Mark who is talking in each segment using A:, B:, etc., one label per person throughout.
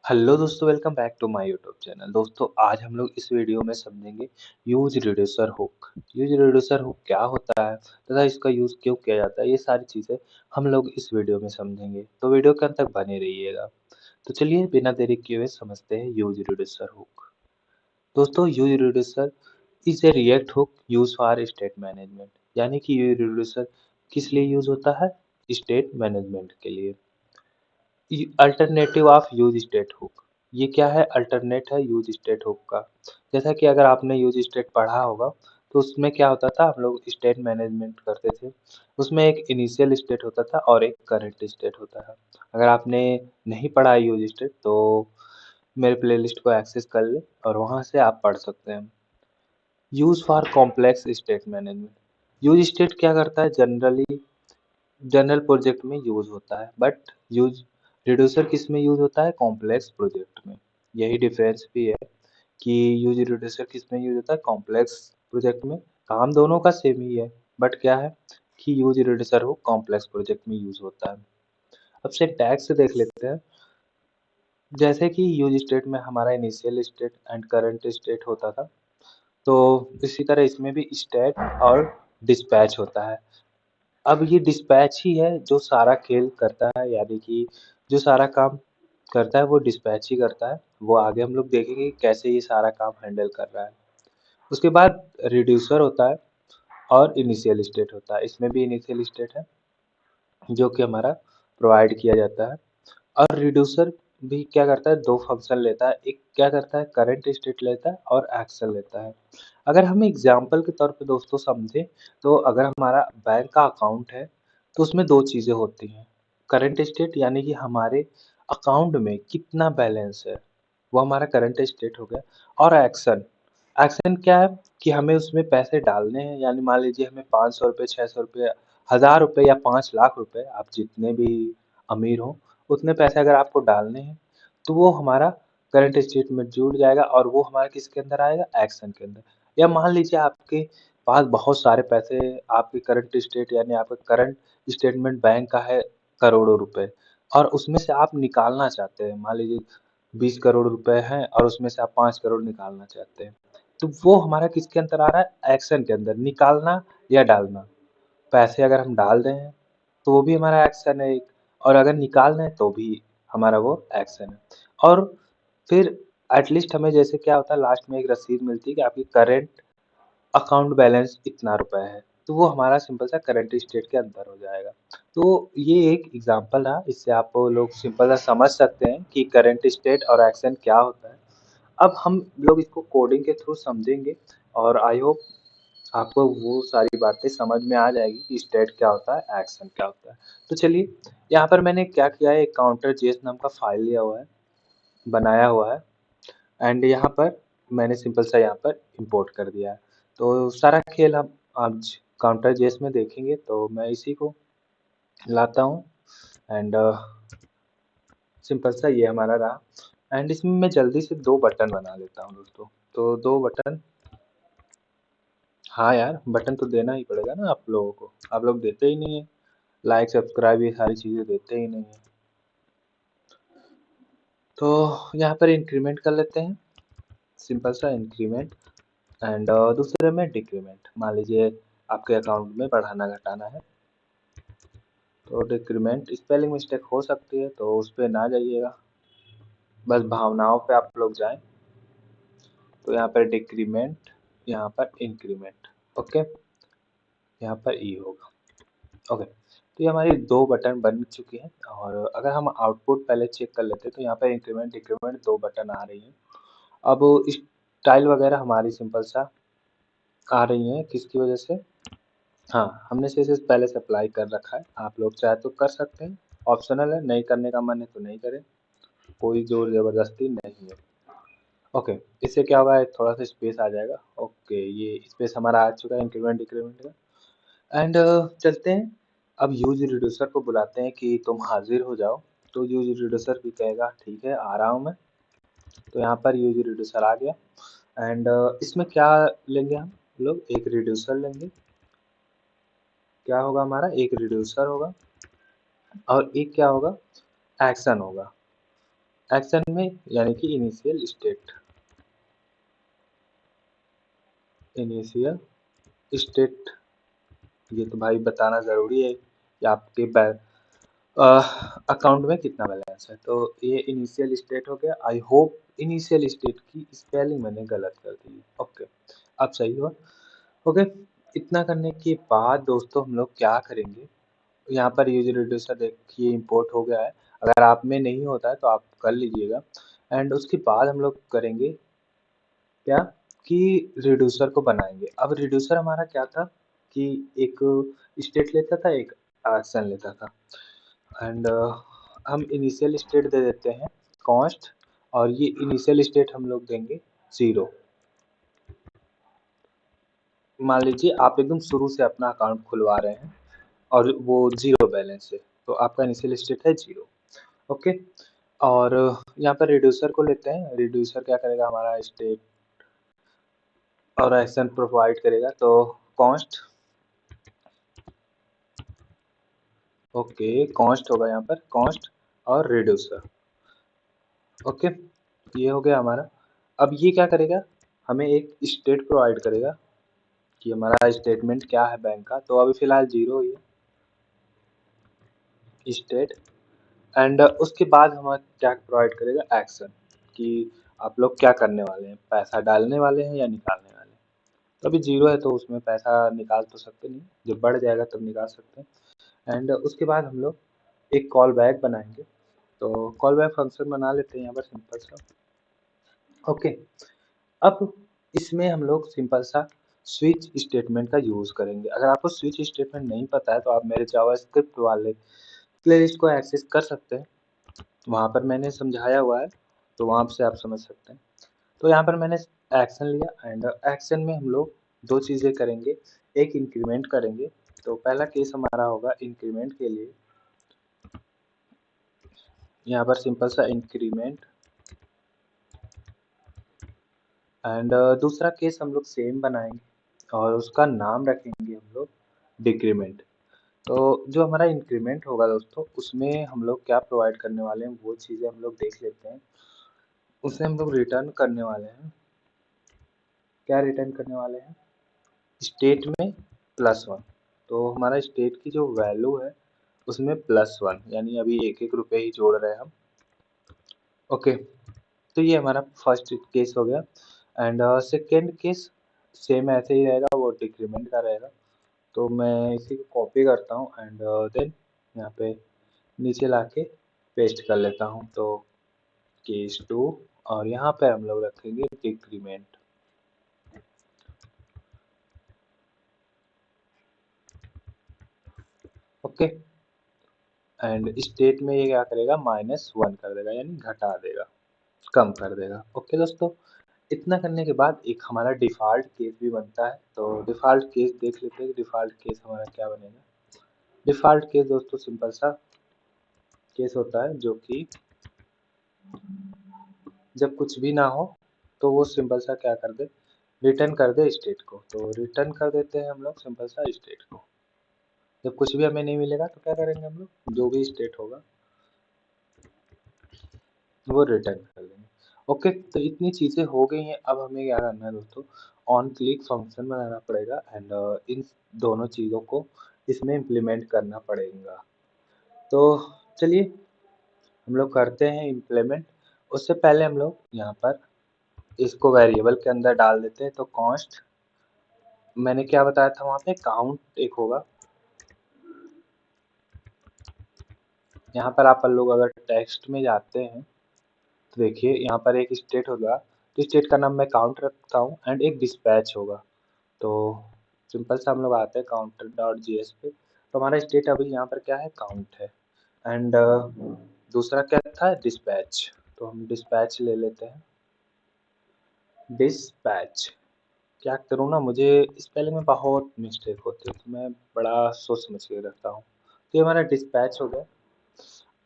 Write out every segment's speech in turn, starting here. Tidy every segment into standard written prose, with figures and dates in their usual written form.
A: Hello दोस्तों, welcome back to my YouTube channel. दोस्तों, आज हम लोग इस वीडियो में समझेंगे use reducer hook. Use reducer hook क्या होता है तथा इसका यूज क्यों किया जाता है, ये सारी चीजें हम लोग इस वीडियो में समझेंगे। तो वीडियो के अंत तक बने रहिएगा। तो चलिए बिना देरी किए हुए समझते हैं यूज रिड्यूसर हुक। दोस्तों, use reducer is a react hook use for state management. यानी कि यूज रिड्यूसर किस लिए यूज होता है? स्टेट मैनेजमेंट के लिए। Alternative of use state hook. ये क्या है? अल्टरनेट है यूज स्टेट हुक का। जैसा कि अगर आपने यूज स्टेट पढ़ा होगा तो उसमें क्या होता था, हम लोग स्टेट मैनेजमेंट करते थे। उसमें एक इनिशियल स्टेट होता था और एक करंट स्टेट होता है। अगर आपने नहीं पढ़ा है यूज स्टेट तो मेरे प्लेलिस्ट को एक्सेस कर ले और वहां से आप पढ़ सकते हैं। Use for complex state management. Use state क्या करता है? जनरली जनरल प्रोजेक्ट में यूज होता है, बट यूज रिड्यूसर किस में यूज होता है? कॉम्प्लेक्स प्रोजेक्ट में। यही डिफरेंस भी है कि यूज रिड्यूसर किस में यूज होता है? कॉम्प्लेक्स प्रोजेक्ट में। काम दोनों का सेम ही है, बट क्या है कि यूज रिड्यूसर वो कॉम्प्लेक्स प्रोजेक्ट में यूज होता है। अब सिंटैक्स से देख लेते हैं। जैसे कि यूज स्टेट में हमारा initial state and current state होता था, तो इसी तरह इसमें भी स्टैट और डिस्पैच होता है। अब ये डिस्पैच ही है जो सारा खेल करता है, यानी कि जो सारा काम करता है वो डिस्पैच ही करता है। वो आगे हम लोग देखेंगे कि कैसे ये सारा काम हैंडल कर रहा है। उसके बाद रिड्यूसर होता है और इनिशियल स्टेट होता है। इसमें भी इनिशियल स्टेट है जो कि हमारा प्रोवाइड किया जाता है। और रिड्यूसर भी क्या करता है? दो फंक्शन लेता है। एक क्या करता है? करंट स्टेट लेता है और एक्शन लेता है। अगर हम एग्जाम्पल के तौर पे दोस्तों समझें, तो अगर हमारा बैंक का अकाउंट है तो उसमें दो चीजें होती हैं। करंट स्टेट यानी कि हमारे अकाउंट में कितना बैलेंस है, वो हमारा करंट स्टेट हो गया। और एक्शन, एक्शन क्या है कि हमें उसमें पैसे डालने हैं। यानी मान लीजिए हमें 500 रुपये, 600 रुपये, 1000 रुपये या 5 लाख रुपए, आप जितने भी अमीर हो उतने पैसे अगर आपको डालने हैं तो वो हमारा करंट स्टेट में जुड़ जाएगा और वो हमारा किसके अंदर आएगा? एक्शन के अंदर। या मान लीजिए आपके पास बहुत सारे पैसे, आपके करंट स्टेट यानी आपका करंट स्टेटमेंट बैंक का है करोड़ों रुपए, और उसमें से आप निकालना चाहते हैं। मान लीजिए 20 करोड़ रुपए हैं और उसमें से आप 5 करोड़ निकालना चाहते हैं, तो वो हमारा किसके अंदर आ रहा है? एक्शन के अंदर। निकालना या डालना। पैसे अगर हम डाल रहे हैं तो वो भी हमारा एक्शन है एक, और अगर निकाल रहे हैं तो भी हमारा वो एक्शन है। और फिर एटलीस्ट हमें जैसे क्या होता है, लास्ट में एक रसीद मिलती है कि आपकी करेंट अकाउंट बैलेंस इतना रुपए है, तो वो हमारा सिंपल सा करंट स्टेट के अंदर हो जाएगा। तो ये एक एग्जांपल रहा, इससे आप लोग सिंपल सा समझ सकते हैं कि करंट स्टेट और एक्शन क्या होता है। अब हम लोग इसको कोडिंग के थ्रू समझेंगे और आई होप आपको वो सारी बातें समझ में आ जाएगी कि स्टेट क्या होता है, एक्शन क्या होता है। तो चलिए, यहाँ पर मैंने क्या किया है, एक काउंटर जेएस नाम का फाइल लिया हुआ है, बनाया हुआ है, एंड यहाँ पर मैंने सिंपल सा यहाँ पर इंपोर्ट कर दिया है। तो सारा खेल हम आज काउंटर जेएस में देखेंगे, तो मैं इसी को लाता हूँ एंड सिंपल सा ये हमारा रहा। एंड इसमें मैं जल्दी से दो बटन बना लेता हूँ दोस्तों। तो दो बटन, हाँ यार, बटन तो देना ही पड़ेगा ना आप लोगों को, आप लोग देते ही नहीं है। लाइक सब्सक्राइब ये सारी चीज़ें देते ही नहीं है। तो यहाँ पर इंक्रीमेंट कर लेते हैं, सिंपल सा इंक्रीमेंट। एंड दूसरे में डिक्रीमेंट। मान लीजिए आपके अकाउंट में बढ़ाना घटाना है, तो डिक्रीमेंट। स्पेलिंग मिस्टेक हो सकती है तो उस पर ना जाइएगा, बस भावनाओं पे आप लोग जाएं। तो यहाँ पर डिक्रीमेंट, यहाँ पर इंक्रीमेंट। ओके, यहाँ पर ई होगा। ओके, तो ये हमारी दो बटन बन चुकी हैं। और अगर हम आउटपुट पहले चेक कर लेते हैं तो यहाँ पर इंक्रीमेंट डिक्रीमेंट दो बटन आ रही हैं। अब स्टाइल वगैरह हमारी सिंपल सा आ रही हैं, किसकी वजह से? हाँ, हमने CSS पहले से अप्लाई कर रखा है। आप लोग चाहे तो कर सकते हैं, ऑप्शनल है। नहीं करने का मन है तो नहीं करें, कोई जोर जबरदस्ती नहीं है। ओके, इससे क्या होगा, थोड़ा सा स्पेस आ जाएगा। ओके, ये स्पेस हमारा आ चुका है इंक्रीमेंट डिक्रीमेंट का। एंड चलते हैं, अब यूज रिड्यूसर को बुलाते हैं कि तुम हाजिर हो जाओ। तो यूज रिड्यूसर भी कहेगा ठीक है, आ रहा हूँ मैं। तो यहाँ पर यूज रिड्यूसर आ गया। एंड इसमें क्या लेंगे हम लोग? एक रिड्यूसर लेंगे। क्या होगा हमारा? एक रिड्यूसर होगा और एक क्या होगा? एक्शन होगा। एक्शन में यानी कि इनिशियल स्टेट, इनिशियल स्टेट ये तो भाई बताना ज़रूरी है कि आपके अकाउंट में कितना बैलेंस है। तो ये इनिशियल स्टेट हो गया। आई होप इनिशियल स्टेट की स्पेलिंग मैंने गलत कर दी। ओके, अब सही हुआ। ओके, इतना करने के बाद दोस्तों हम लोग क्या करेंगे, यहाँ पर यूज़र रिड्यूसर देखिए इंपोर्ट हो गया है। अगर आप में नहीं होता है तो आप कर लीजिएगा। एंड उसके बाद हम लोग करेंगे क्या कि रिड्यूसर को बनाएँगे। अब रिड्यूसर हमारा क्या था कि एक स्टेट लेता था, एक एक्शन लेता था। एंड हम इनिशियल स्टेट दे देते हैं कॉन्स्ट, और ये इनिशियल स्टेट हम लोग देंगे 0। मान लीजिए आप एकदम शुरू से अपना अकाउंट खुलवा रहे हैं और वो 0 बैलेंस है, तो आपका इनिशियल स्टेट है 0। ओके, और यहाँ पर रिड्यूसर को लेते हैं। रिड्यूसर क्या करेगा, हमारा स्टेट और एक्शन प्रोवाइड करेगा। तो कॉन्स्ट, ओके कॉन्स्ट होगा यहाँ पर, कॉन्स्ट और रिड्यूसर। ओके, ये हो गया हमारा। अब ये क्या करेगा, हमें एक स्टेट प्रोवाइड करेगा कि हमारा स्टेटमेंट क्या है बैंक का। तो अभी फिलहाल 0 ही है स्टेट। एंड उसके बाद हमें क्या प्रोवाइड करेगा, एक्शन, कि आप लोग क्या करने वाले हैं, पैसा डालने वाले हैं या निकालने वाले हैं। तो अभी 0 है तो उसमें पैसा निकाल तो सकते नहीं, जब बढ़ जाएगा तब निकाल सकते हैं। एंड उसके बाद हम लोग एक कॉल बैक बनाएंगे। तो कॉल बैक फंक्शन बना लेते हैं यहाँ पर सिंपल सा। ओके, अब इसमें हम लोग सिंपल सा स्विच स्टेटमेंट का यूज़ करेंगे। अगर आपको स्विच स्टेटमेंट नहीं पता है तो आप मेरे जावास्क्रिप्ट वाले प्लेलिस्ट को एक्सेस कर सकते हैं, वहाँ पर मैंने समझाया हुआ है, तो वहाँ से आप समझ सकते हैं। तो यहाँ पर मैंने एक्शन लिया एंड एक्शन में हम लोग दो चीज़ें करेंगे, एक इंक्रीमेंट करेंगे। तो पहला केस हमारा होगा इंक्रीमेंट के लिए, यहाँ पर सिंपल सा इंक्रीमेंट। एंड दूसरा केस हम लोग सेम बनाएंगे और उसका नाम रखेंगे हम लोग डिक्रीमेंट। तो जो हमारा इंक्रीमेंट होगा दोस्तों, उसमें हम लोग क्या प्रोवाइड करने वाले हैं वो चीज़ें हम लोग देख लेते हैं। उसमें हम लोग रिटर्न करने वाले हैं, क्या रिटर्न करने वाले हैं, स्टेट में +1। तो हमारा स्टेट की जो वैल्यू है उसमें +1, यानी अभी 1-1 रुपये ही जोड़ रहे हैं हम। ओके, तो ये हमारा फर्स्ट केस हो गया। एंड सेकेंड केस सेम ऐसे ही रहेगा, वो डिक्रीमेंट का रहेगा। तो मैं इसी को कॉपी करता हूँ एंड देन यहाँ पे नीचे लाके पेस्ट कर लेता हूँ। तो केस 2, और यहाँ पे हम लोग रखेंगे डिक्रीमेंट। ओके, एंड स्टेट में ये क्या करेगा, -1 कर देगा, यानी घटा देगा, कम कर देगा। ओके दोस्तों, इतना करने के बाद एक हमारा डिफ़ॉल्ट केस भी बनता है। तो डिफ़ॉल्ट केस देख लेते हैं कि डिफ़ॉल्ट केस हमारा क्या बनेगा। डिफ़ॉल्ट केस दोस्तों सिंपल सा केस होता है जो कि जब कुछ भी ना हो तो वो सिंपल सा क्या कर दे, रिटर्न कर दे स्टेट को। तो रिटर्न कर देते हैं हम लोग सिंपल सा स्टेट को। जब कुछ भी हमें नहीं मिलेगा तो क्या करेंगे हम लोग, जो भी स्टेट होगा वो रिटर्न कर देंगे। ओके, तो इतनी चीज़ें हो गई हैं। अब हमें क्या करना है दोस्तों, ऑन क्लिक फंक्शन बनाना पड़ेगा एंड इन दोनों चीज़ों को इसमें इम्प्लीमेंट करना पड़ेगा। तो चलिए हम लोग करते हैं इम्प्लीमेंट। उससे पहले हम लोग यहाँ पर इसको वेरिएबल के अंदर डाल देते हैं। तो कॉन्स्ट, मैंने क्या बताया था वहाँ पे, काउंट एक होगा। यहाँ पर आप लोग अगर टेक्स्ट में जाते हैं तो देखिए यहाँ पर एक स्टेट होगा, तो स्टेट का नाम मैं काउंट रखता हूँ एंड एक डिस्पैच होगा। तो सिंपल सा हम लोग आते हैं काउंटर डॉट जीएस पे। तो हमारा स्टेट अभी यहाँ पर क्या है, काउंट है। एंड दूसरा क्या था, डिस्पैच। तो हम डिस्पैच ले लेते हैं, डिस्पैच। क्या करूँ ना, मुझे स्पेलिंग में बहुत मिस्टेक होती है, तो मैं बड़ा सोच समझ के रखता हूँ। तो ये हमारा डिस्पैच हो गया।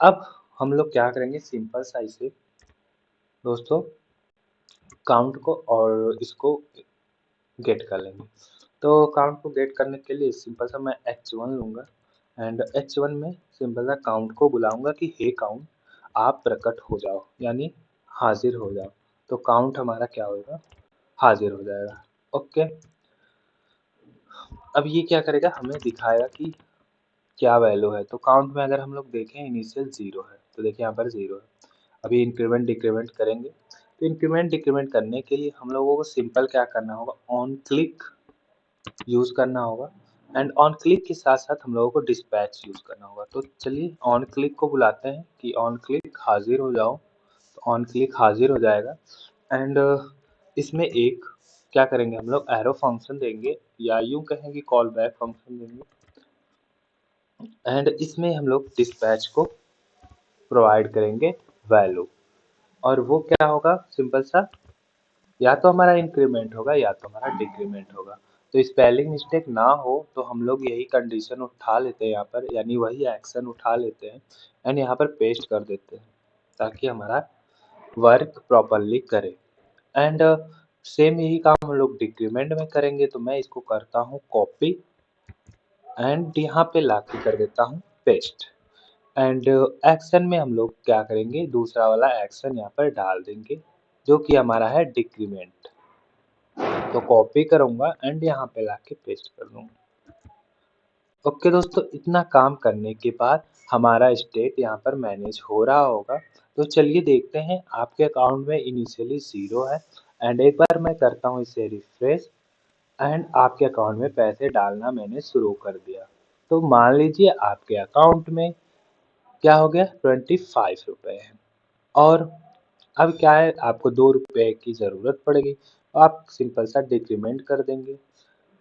A: अब हम लोग क्या करेंगे, सिंपल सा इसे दोस्तों काउंट को और इसको गेट कर लेंगे। तो काउंट को गेट करने के लिए सिंपल सा मैं h1 लूँगा एंड h1 में सिंपल सा काउंट को बुलाऊँगा कि हे काउंट। आप प्रकट हो जाओ यानी हाजिर हो जाओ। तो काउंट हमारा क्या होगा, हाजिर हो जाएगा। ओके, अब ये क्या करेगा, हमें दिखाएगा कि क्या वैल्यू है। तो काउंट में अगर हम लोग देखें इनिशियल 0 है, तो देखिए यहाँ पर 0 है। अभी इंक्रीमेंट डिक्रीमेंट करेंगे, तो इंक्रीमेंट डिक्रीमेंट करने के लिए हम लोगों को सिंपल क्या करना होगा, ऑन क्लिक यूज करना होगा। एंड ऑन क्लिक के साथ साथ हम लोगों को डिस्पैच यूज करना होगा। तो चलिए ऑन क्लिक को बुलाते हैं कि ऑन क्लिक हाजिर हो जाओ। तो ऑन क्लिक हाजिर हो जाएगा। एंड इसमें एक क्या करेंगे, हम लोग एरो फंक्शन देंगे या यूं कहें कि कॉल बैक फंक्शन देंगे। एंड इसमें हम लोग डिस्पैच को प्रोवाइड करेंगे वैल्यू, और वो क्या होगा, सिंपल सा, या तो हमारा इंक्रीमेंट होगा या तो हमारा डिक्रीमेंट होगा। तो स्पेलिंग मिस्टेक ना हो तो हम लोग यही कंडीशन उठा लेते हैं यहाँ पर, यानी वही एक्शन उठा लेते हैं एंड यहाँ पर पेस्ट कर देते हैं ताकि हमारा वर्क प्रॉपरली करे। एंड सेम यही काम हम लोग डिक्रीमेंट में करेंगे। तो मैं इसको करता हूँ कॉपी एंड यहाँ पे लाके कर देता हूँ पेस्ट। एंड एक्शन में हम लोग क्या करेंगे, दूसरा वाला एक्शन यहाँ पर डाल देंगे जो कि हमारा है डिक्रीमेंट। तो कॉपी करूंगा एंड यहाँ पे लाके पेस्ट कर दूंगा। ओके दोस्तों, इतना काम करने के बाद हमारा स्टेट यहाँ पर मैनेज हो रहा होगा। तो चलिए देखते हैं, आपके अकाउंट में इनिशियली 0 है एंड एक बार मैं करता हूँ इसे रिफ्रेश एंड आपके अकाउंट में पैसे डालना मैंने शुरू कर दिया। तो मान लीजिए आपके अकाउंट में क्या हो गया, 25 रुपए है। और अब क्या है, आपको 2 रुपए की ज़रूरत पड़ेगी, आप सिंपल सा डिक्रीमेंट कर देंगे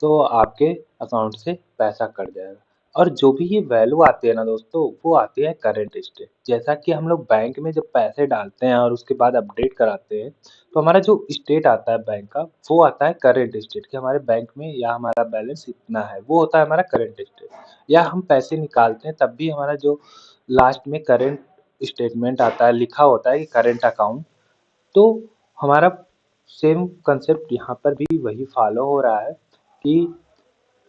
A: तो आपके अकाउंट से पैसा कट जाएगा। और जो भी ये वैल्यू आती है ना दोस्तों, वो आती है करंट स्टेट। जैसा कि हम लोग बैंक में जब पैसे डालते हैं और उसके बाद अपडेट कराते हैं, तो हमारा जो स्टेट आता है बैंक का, वो आता है करंट स्टेट कि हमारे बैंक में या हमारा बैलेंस इतना है, वो होता है हमारा करंट स्टेट। या हम पैसे निकालते हैं तब भी हमारा जो लास्ट में करंट स्टेटमेंट आता है, लिखा होता है कि करंट अकाउंट। तो हमारा सेम कंसेप्ट यहाँ पर भी वही फॉलो हो रहा है कि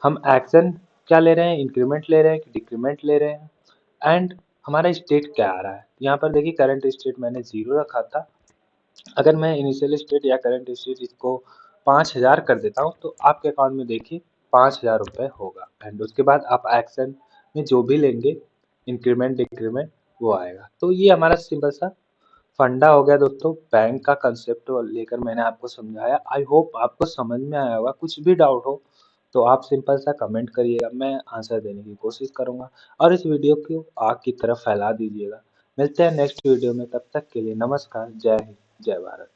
A: हम एक्शन क्या ले रहे हैं, इंक्रीमेंट ले रहे हैं कि डिक्रीमेंट ले रहे हैं एंड हमारा स्टेट क्या आ रहा है। यहाँ पर देखिए करंट स्टेट मैंने 0 रखा था। अगर मैं इनिशियल स्टेट या करंट स्टेट इसको 5000 कर देता हूँ तो आपके अकाउंट में देखिए 5000 रुपये होगा। एंड उसके बाद आप एक्शन में जो भी लेंगे, इंक्रीमेंट डिक्रीमेंट, वो आएगा। तो ये हमारा सिंपल सा फंडा हो गया दोस्तों, बैंक का कंसेप्ट लेकर मैंने आपको समझाया। आई होप आपको समझ में आया होगा। कुछ भी डाउट हो तो आप सिंपल सा कमेंट करिएगा, मैं आंसर देने की कोशिश करूंगा। और इस वीडियो को आग की तरफ फैला दीजिएगा। मिलते हैं नेक्स्ट वीडियो में, तब तक के लिए नमस्कार, जय हिंद, जय भारत।